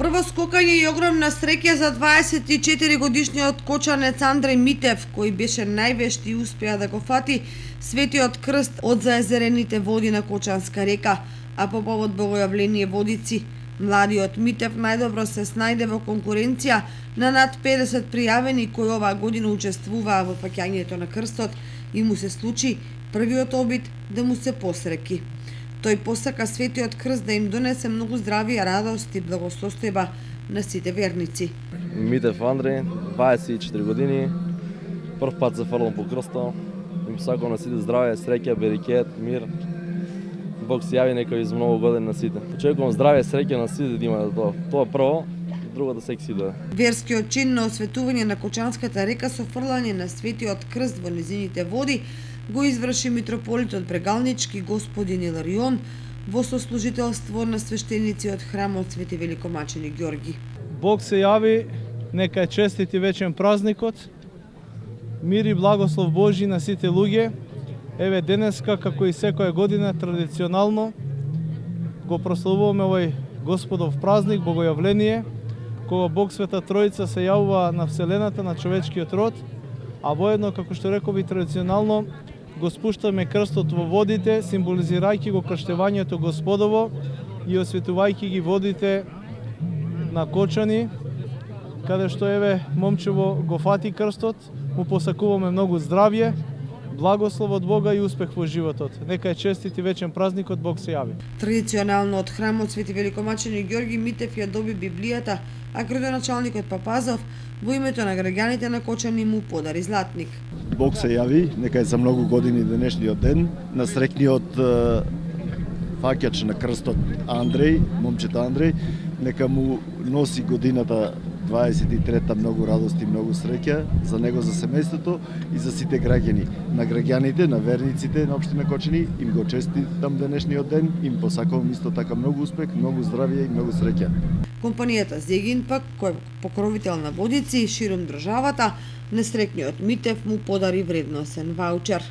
Прво скокање и огромна среќа за 24 годишниот кочанец Андреј Митев, кој беше највешт и успеа да го фати Светиот крст од заезерените води на Кочанска река, а по повод богојавление Водици, младиот Митев најдобро се снајде во конкуренција на над 50 пријавени кои оваа година учествуваа во фаќањето на крстот и му се случи првиот обид да му се посреќи. Тој посака Светиот крст да им донесе многу здравија, радост и благосостојба на сите верници. Митев Андреј, 24 години, прв пат се фрлам по крстот. Им сакам на сите здравје, среќа, берекет, мир. Бог се јави нека из многу години на сите. Очекувам здравје, среќа на сите да има тоа. Тоа прво, другото сек си да. Верскиот чин на осветување на Кочанската река со фрлање на Светиот крст во низините води го изврши митрополитот Брегалнички господин Иларион во сослужителство на свештеници од храмот Свети Великомачени Ѓорги. Бог се јави, нека е честит и вечен празникот, мир и благослов Божи на сите луѓе. Еве денеска, како и секоја година, традиционално го прославуваме овој Господов празник, Богојавление, кога Бог Света Тројца се јавува на Вселената, на човечкиот род, а воедно, како што рекови, традиционално го спуштаме крстот во водите, символизирајќи го крштевањето Господово и осветувајќи ги водите на Кочани, каде што еве момчево го фати крстот, му посакуваме многу здравје, благослов од Бога и успех во животот. Нека е честит и вечен празникот, Бог се јави. Традиционално од храмот Свети Великомачени Ѓорги Митев ја доби Библијата, а градоначалникот Папазов во името на граѓаните на Кочани му подари златник. Бог се јави, нека е за многу години денешниот ден, на среќниот фаќач на крстот Андреј, момчето Андреј, нека му носи годината 23-та многу радост и многу среќа за него, за семејството и за сите граѓани. На граѓаните, на верниците на општина Кочани им го честитам денешниот ден, им посакувам исто така многу успех, многу здравје и многу среќа. Компанијата Зегин пак, кој е покровител на водици ширум државата, несреќниот Митев му подари вредносен ваучер.